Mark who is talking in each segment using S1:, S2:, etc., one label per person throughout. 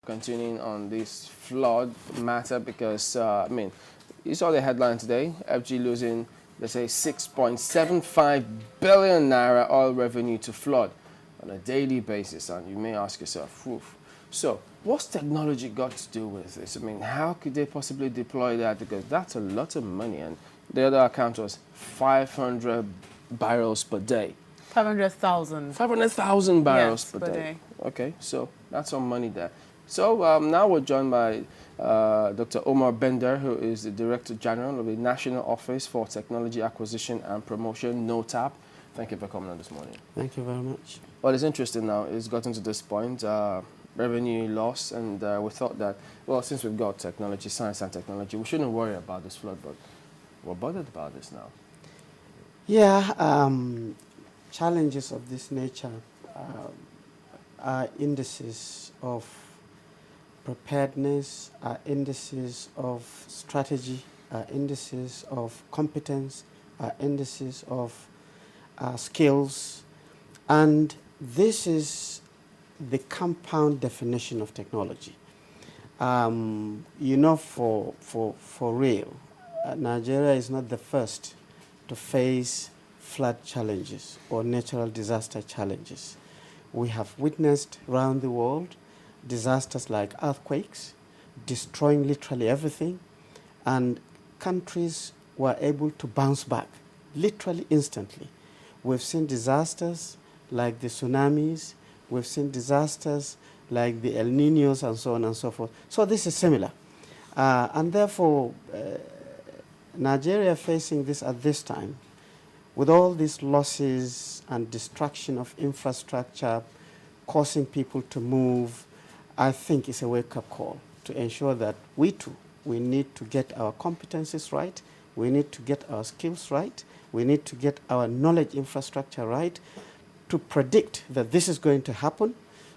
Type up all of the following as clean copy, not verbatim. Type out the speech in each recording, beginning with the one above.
S1: Continuing on this flood matter because, you saw the headline today, FG losing, let's say, 6.75 billion naira oil revenue to flood on a daily basis. And you may ask yourself, oof. So what's technology got to do with this? How could they possibly deploy that? Because that's a lot of money. And the other account was 500 barrels per day.
S2: 500,000.
S1: 500,000 barrels
S2: yes,
S1: per day.
S2: day.
S1: Okay, so that's some money there. So now we're joined by Dr. Umar Bindir, who is the Director General of the National Office for Technology Acquisition and Promotion, NOTAP. Thank you for coming on this morning.
S3: Thank you very much.
S1: What is interesting now is gotten to this point, revenue loss, and we thought that, well, since we've got technology, science and technology, we shouldn't worry about this flood, but we're bothered about this now.
S3: Yeah, challenges of this nature are indices of preparedness, are indices of strategy, are indices of competence, are indices of skills, and this is the compound definition of technology. For real, Nigeria is not the first to face flood challenges or natural disaster challenges. We have witnessed around the world disasters like earthquakes, destroying literally everything, and countries were able to bounce back literally instantly. We've seen disasters like the tsunamis, we've seen disasters like the El Niños and so on and so forth. So this is similar. And therefore, Nigeria facing this at this time, with all these losses and destruction of infrastructure, causing people to move, I think it's a wake-up call to ensure that we need to get our competencies right, we need to get our skills right, we need to get our knowledge infrastructure right to predict that this is going to happen,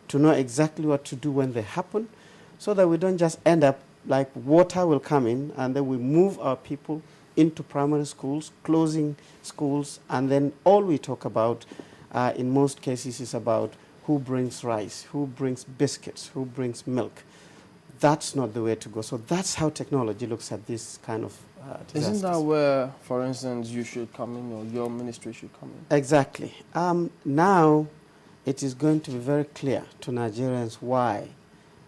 S3: to know exactly what to do when they happen, so that we don't just end up like water will come in and then we move our people into primary schools, closing schools, and then all we talk about in most cases is about who brings rice, who brings biscuits, who brings milk. That's not the way to go. So that's how technology looks at this kind of disasters.
S1: Isn't that where, for instance, you should come in or your ministry should come in?
S3: Exactly. Now it is going to be very clear to Nigerians why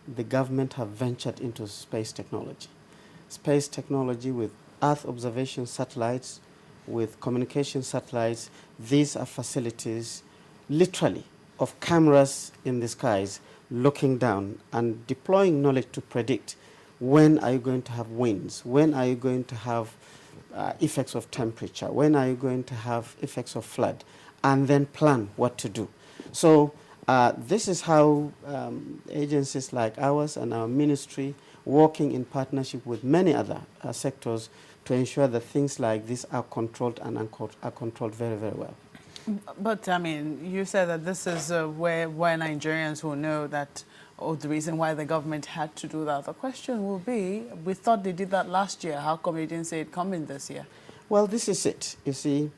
S3: the government have ventured into space technology. Space technology with Earth observation satellites, with communication satellites. These are facilities, literally, of cameras in the skies looking down and deploying knowledge to predict when are you going to have winds, when are you going to have effects of temperature, when are you going to have effects of flood, and then plan what to do. So this is how agencies like ours and our ministry, working in partnership with many other sectors, to ensure that things like this are controlled and are controlled very, very well.
S2: But, you said that this is where Nigerians will know that, or the reason why the government had to do that. The question will be, we thought they did that last year. How come you didn't say it coming this year?
S3: Well, this is it. You see,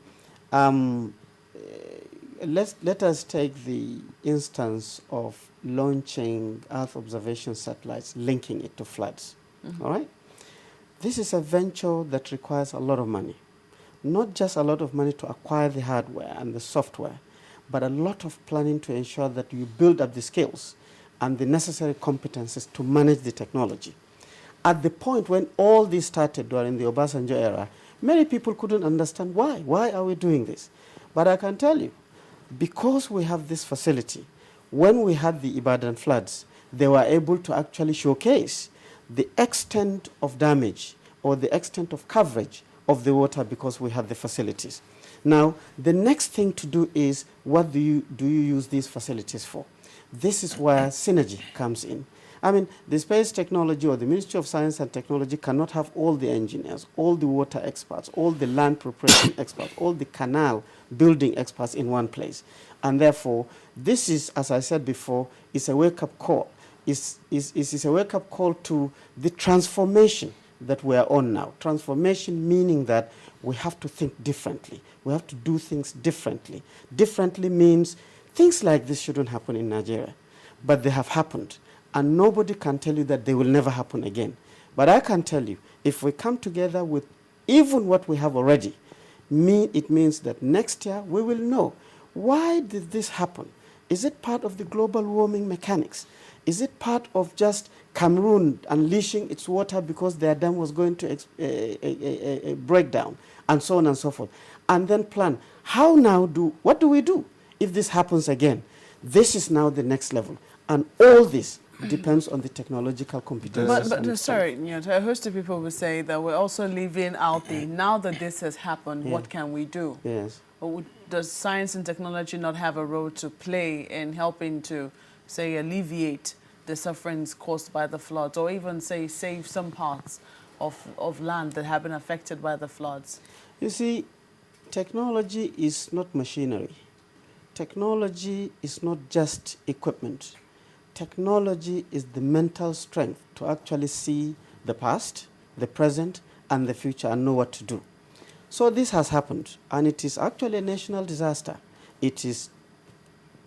S3: let us take the instance of launching Earth observation satellites, linking it to floods. Mm-hmm. All right? This is a venture that requires a lot of money. Not just a lot of money to acquire the hardware and the software, but a lot of planning to ensure that you build up the skills and the necessary competences to manage the technology. At the point when all this started during the Obasanjo era, many people couldn't understand why. Why are we doing this? But I can tell you, because we have this facility, when we had the Ibadan floods, they were able to actually showcase the extent of damage or the extent of coverage of the water because we have the facilities. Now, the next thing to do is, what do you use these facilities for? This is where synergy comes in. The space technology or the Ministry of Science and Technology cannot have all the engineers, all the water experts, all the land preparation experts, all the canal building experts in one place. And therefore, this is, as I said before, is a wake-up call. Is a wake-up call to the transformation that we are on now. Transformation meaning that we have to think differently. We have to do things differently. Differently means things like this shouldn't happen in Nigeria, but they have happened. and nobody can tell you that they will never happen again. But I can tell you, if we come together with even what we have already, it means that next year we will know, why did this happen? Is it part of the global warming mechanics? Is it part of just Cameroon unleashing its water because their dam was going to break down, and so on and so forth? And then plan, what do we do if this happens again? This is now the next level. And all this depends on the technological competence.
S2: But sorry, a host of people will say that we're also leaving out now that this has happened, what can we do?
S3: Yes.
S2: Does science and technology not have a role to play in helping to, say, alleviate the sufferings caused by the floods, or even, say, save some parts of land that have been affected by the floods?
S3: You see, technology is not machinery. Technology is not just equipment. Technology is the mental strength to actually see the past, the present, and the future and know what to do. So this has happened, and it is actually a national disaster. It is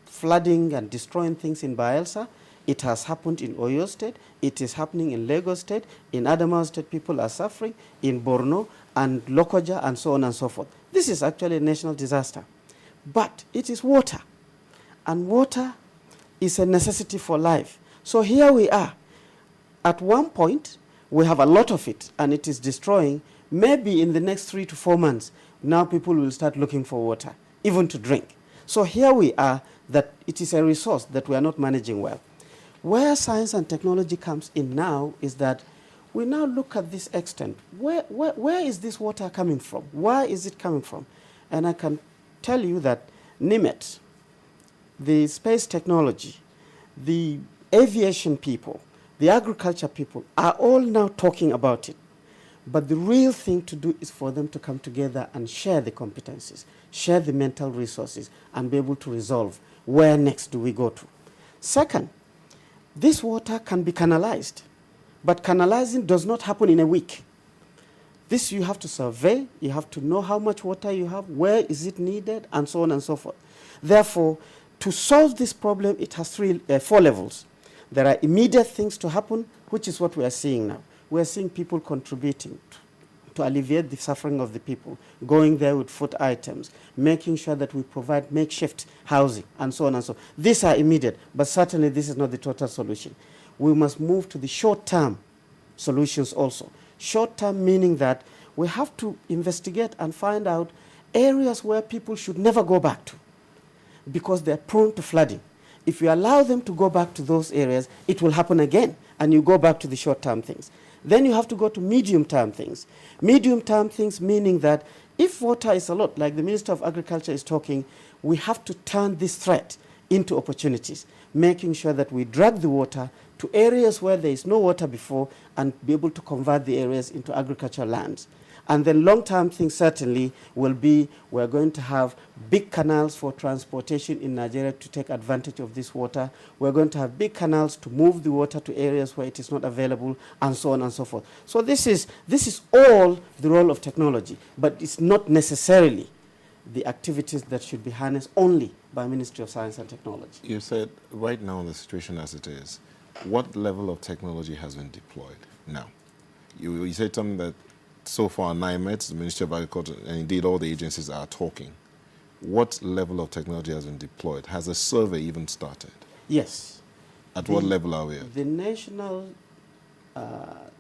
S3: flooding and destroying things in Bayelsa. It has happened in Oyo State. It is happening in Lagos State. In Adamawa State, people are suffering. In Borno and Lokoja, and so on and so forth. This is actually a national disaster. But it is water, and water is a necessity for life. So here we are. At one point, we have a lot of it, and it is destroying. Maybe in the next 3 to 4 months, now people will start looking for water, even to drink. So here we are, that it is a resource that we are not managing well. Where science and technology comes in now is that we now look at this extent. Where is this water coming from? Why is it coming from? And I can tell you that NIMET, the space technology, the aviation people, the agriculture people are all now talking about it. But the real thing to do is for them to come together and share the competencies, share the mental resources, and be able to resolve where next do we go to. Second, this water can be canalized, but canalizing does not happen in a week. This you have to survey, you have to know how much water you have, where is it needed, and so on and so forth. Therefore, to solve this problem, it has 4 levels. There are immediate things to happen, which is what we are seeing now. We are seeing people contributing to alleviate the suffering of the people, going there with food items, making sure that we provide makeshift housing, and so on and so on. These are immediate, but certainly this is not the total solution. We must move to the short-term solutions also. Short-term meaning that we have to investigate and find out areas where people should never go back to because they're prone to flooding. If you allow them to go back to those areas, it will happen again, and you go back to the short-term things. Then you have to go to medium-term things. Medium-term things meaning that if water is a lot, like the Minister of Agriculture is talking, we have to turn this threat into opportunities, making sure that we drag the water to areas where there is no water before and be able to convert the areas into agricultural lands. And then long-term things certainly will be, we're going to have big canals for transportation in Nigeria to take advantage of this water. We're going to have big canals to move the water to areas where it is not available, and so on and so forth. So this is all the role of technology, but it's not necessarily the activities that should be harnessed only by Ministry of Science and Technology.
S4: You said right now in the situation as it is, what level of technology has been deployed now? You said something that so far, NIMET, the Ministry of Agriculture, and indeed all the agencies are talking. What level of technology has been deployed? Has a survey even started?
S3: Yes.
S4: At what level are we at?
S3: The National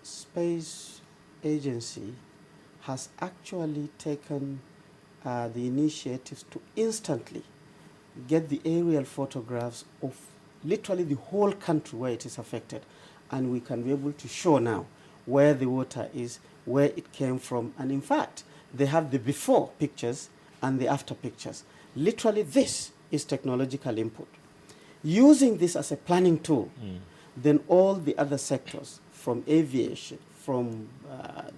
S3: Space Agency has actually taken the initiatives to instantly get the aerial photographs of literally the whole country where it is affected. And we can be able to show now where the water is, where it came from, and in fact, they have the before pictures and the after pictures. Literally, this is technological input. Using this as a planning tool, then all the other sectors, from aviation, from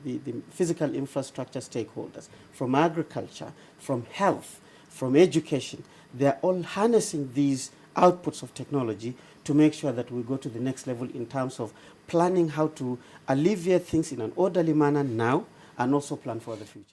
S3: the physical infrastructure stakeholders, from agriculture, from health, from education, they're all harnessing these outputs of technology to make sure that we go to the next level in terms of planning how to alleviate things in an orderly manner now and also plan for the future.